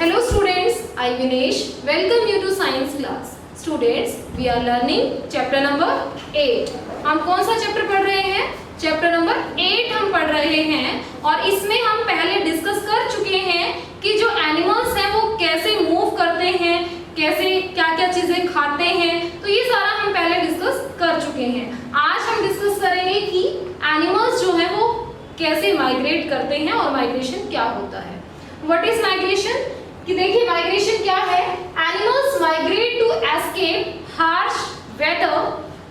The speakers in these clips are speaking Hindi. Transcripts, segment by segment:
Hello students, I Vinesh. Welcome you to science class. Students, we are learning chapter number 8. हम कौन सा चैप्टर पढ़ रहे हैं? चैप्टर नंबर 8 हम पढ़ रहे हैं और इसमें हम पहले डिस्कस कर चुके हैं कि जो एनिमल्स हैं वो कैसे मूव करते हैं, कैसे क्या क्या चीजें खाते हैं, तो ये सारा हम पहले डिस्कस कर चुके हैं। आज हम डिस्कस करेंगे कि एनिमल्स जो है वो कैसे माइग्रेट करते हैं और माइग्रेशन क्या होता है। What is migration? कि देखिए माइग्रेशन क्या है। Animals migrate to escape harsh weather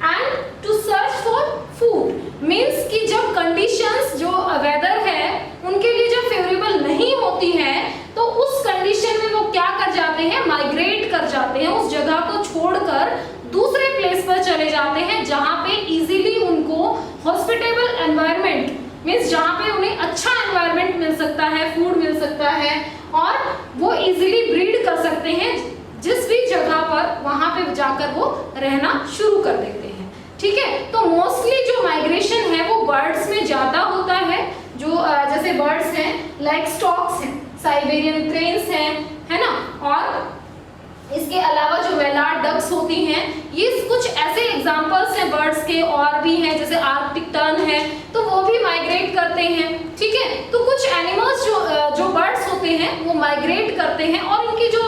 and to search for food. Means कि जब कंडीशंस जो वेदर है उनके लिए जब फेवरेबल नहीं होती है तो उस कंडीशन में वो क्या कर जाते हैं, माइग्रेट कर जाते हैं, उस जगह को छोड़कर दूसरे प्लेस पर चले जाते हैं जहां पे इजीली उनको हॉस्पिटेबल एनवायरनमेंट मीन्स जहां पे उन्हें अच्छा एनवायरनमेंट मिल सकता है, फूड मिल सकता है और वो इजीली ब्रीड कर सकते हैं जिस भी जगह पर, वहां पे जाकर वो रहना शुरू कर देते हैं। ठीक है, तो मोस्टली जो माइग्रेशन है वो बर्ड्स में ज्यादा होता है। जो जैसे बर्ड्स हैं लाइक स्टॉक्स हैं, साइबेरियन क्रेन्स हैं, है ना, और इसके अलावा जो वेलार्ड डक्स होती हैं, ये कुछ ऐसे एग्जांपल्स हैं बर्ड्स के, और भी हैं जैसे आर्कटिक टर्न है तो वो भी माइग्रेट करते हैं। ठीक है, तो कुछ एनिमल्स जो बर्ड्स होते हैं वो माइग्रेट करते हैं और इनकी जो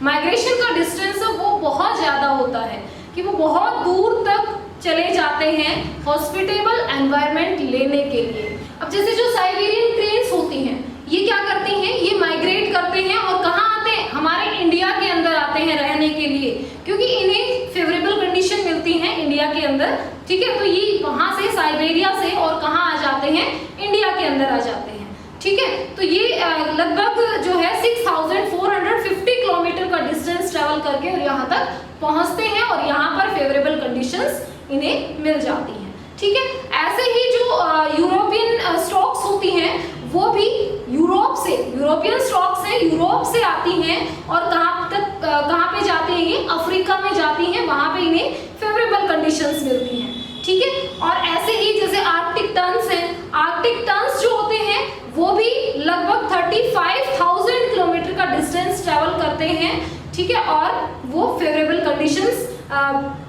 माइग्रेशन का डिस्टेंस है वो बहुत ज्यादा होता है कि वो बहुत दूर तक चले जाते हैं हॉस्पिटेबल एनवायरनमेंट लेने के लिए। अब जैसे जो साइबेरियन क्रेन्स होती हैं ये क्या करती हैं, ये माइग्रेट करते हैं और कहाँ आते हैं, हमारे इंडिया के अंदर आते हैं रहने के लिए, क्योंकि इन्हें फेवरेबल कंडीशन मिलती है इंडिया के अंदर। ठीक है, तो ये वहां से साइबेरिया से और कहाँ आ जाते हैं, इंडिया के अंदर आ जाते हैं। ठीक है, तो ये लगभग जो है 6450 किलोमीटर का डिस्टेंस ट्रेवल करके और यहाँ तक पहुंचते हैं और यहाँ पर फेवरेबल कंडीशंस इन्हें मिल जाती हैं। ठीक है, ऐसे ही जो यूरोपियन स्टॉक्स होती हैं वो भी यूरोपियन स्टॉक्स हैं, यूरोप से आती हैं और कहाँ पे जाती हैं, ये अफ्रीका में जाती हैं, वहां पे इन्हें फेवरेबल कंडीशंस मिलती हैं। ठीक है, और ऐसे ही जैसे आर्कटिक टर्न्स हैं, आर्कटिक टर्न्स जो होते हैं वो भी लगभग 35,000 किलोमीटर का डिस्टेंस ट्रेवल करते हैं। ठीक है, और वो फेवरेबल कंडीशंस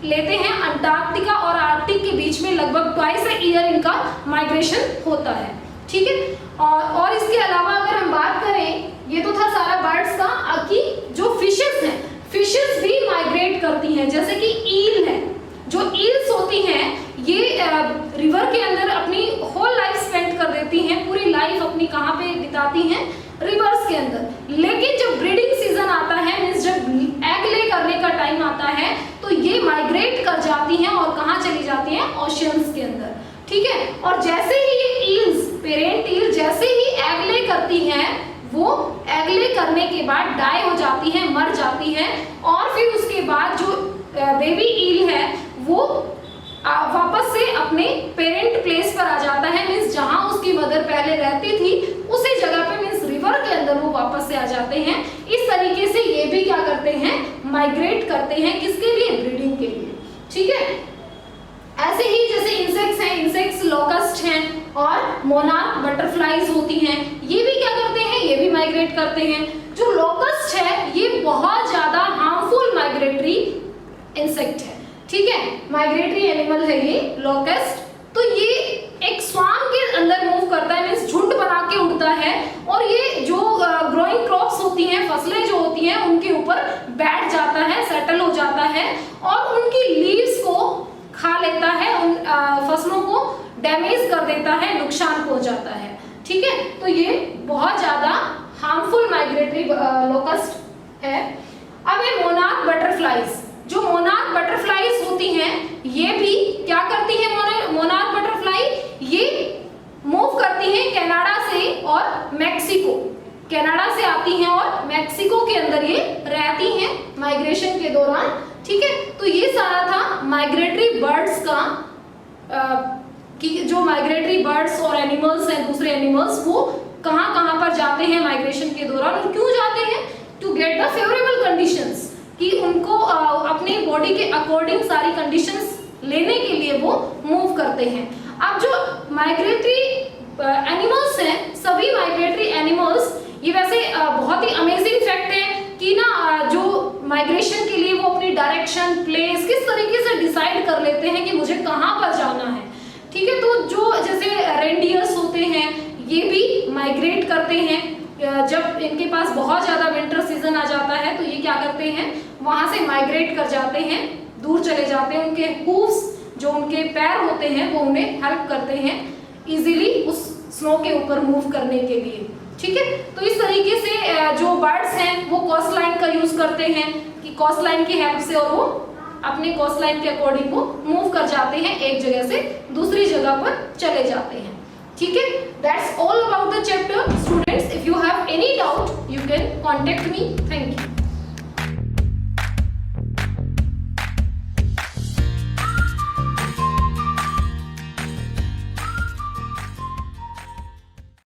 लेते हैं। अंटार्कटिका और आर्कटिक के बीच में लगभग ट्वाइस अ ईयर इनका माइग्रेशन होता है। ठीक है, और इसके अलावा अगर हम बात करें, ये तो था सारा बर्ड्स का, कि जो फिशेस हैं, फिशेस भी माइग्रेट करती हैं। जैसे कि ईल है, जो ईल्स होती हैं ये रिवर के अंदर अपनी होल लाइफ स्पेंड कर देती हैं, पूरी लाइफ अपनी कहाँ पे बिताती हैं, रिवर्स के अंदर। लेकिन जब ब्रीडिंग सीजन आता है, मींस जब एग ले करने का टाइम आता है, तो ये माइग्रेट कर जाती हैं और कहाँ चली जाती हैं, ओशियंस के अंदर। ठीक है, और जैसे ही ये ईल्स, पेरेंट ईल जैसे ही एग ले करती हैं, वो एग ले करने के बाद डाई हो जाती है, मर जाती है, और फिर उसके बाद जो बेबी ईल है वो वापस से अपने पेरेंट प्लेस पर आ जाता है, मींस जहां उसकी मदर पहले रहती थी उसी जगह पे, मींस रिवर के अंदर वो वापस से आ जाते हैं। इस तरीके से ये भी क्या करते हैं, माइग्रेट करते हैं, किसके लिए, ब्रीडिंग के लिए। ठीक है, ऐसे ही जैसे इंसेक्ट्स हैं, इंसेक्ट्स लोकस्ट हैं और मोनार्क बटरफ्लाईज होती हैं, ये भी क्या करते हैं, ये भी माइग्रेट करते हैं। जो लोकस्ट है ये बहुत ज्यादा हार्मफुल माइग्रेटरी इंसेक्ट है। ठीक है, माइग्रेटरी एनिमल है ये लोकस्ट। तो ये एक स्वार्म के अंदर मूव करता है, मींस झुंड बना के उड़ता है, और ये जो ग्रोइंग क्रॉप्स होती हैं, फसलें जो होती हैं उनके ऊपर बैठ जाता है, सेटल हो जाता है और उनकी लीव्स को खा लेता है, उन फसलों को डैमेज कर देता है, नुकसान पहुंचाता है। ठीक है, तो ये बहुत ज्यादा हार्मफुल माइग्रेटरी लोकस्ट है। अब है मोनार्क बटरफ्लाईज। जो मोनार्क बटरफ्लाईज होती हैं ये भी क्या करती है, मोनार्क बटरफ्लाई ये मूव करती हैं कनाडा से और मैक्सिको, कनाडा से आती हैं और मैक्सिको के अंदर ये रहती हैं माइग्रेशन के दौरान। ठीक है, तो ये सारा था माइग्रेटरी बर्ड्स का, कि जो माइग्रेटरी बर्ड्स और एनिमल्स हैं, दूसरे एनिमल्स, वो कहाँ कहाँ पर जाते हैं माइग्रेशन के दौरान और क्यों जाते हैं, to get the favourable conditions, कि उनको अपनी बॉडी के अकॉर्डिंग सारी कंडीशंस लेने के लिए वो मूव करते हैं। अब जो माइग्रेटरी एनिमल्स हैं, सभी माइग्रेटरी एनिमल्स ये वैसे बहुत ही अमेजिंग फैक्ट है कि ना जो माइग्रेशन के लिए वो अपनी डायरेक्शन, प्लेस किस तरीके से डिसाइड कर लेते हैं कि मुझे कहाँ पर जाना है। ठीक है, तो जो जैसे रेनडियर्स होते हैं ये भी माइग्रेट करते हैं। जब इनके पास बहुत ज़्यादा विंटर सीजन आ जाता है तो ये क्या करते हैं, वहाँ से माइग्रेट कर जाते हैं, दूर चले जाते हैं। उनके हूव्स, जो उनके पैर होते हैं, वो उन्हें हेल्प करते हैं इजीली उस स्नो के ऊपर मूव करने के लिए। ठीक है, तो इस तरीके से जो बर्ड्स हैं वो कोस्ट लाइन का यूज करते हैं कि कोस्ट लाइन की हेल्प से, और वो अपने कोस्ट लाइन के अकॉर्डिंग वो मूव कर जाते हैं, एक जगह से दूसरी जगह पर चले जाते हैं। ठीक है, that's all about the chapter students. If you have any doubt you can contact me. Thank you.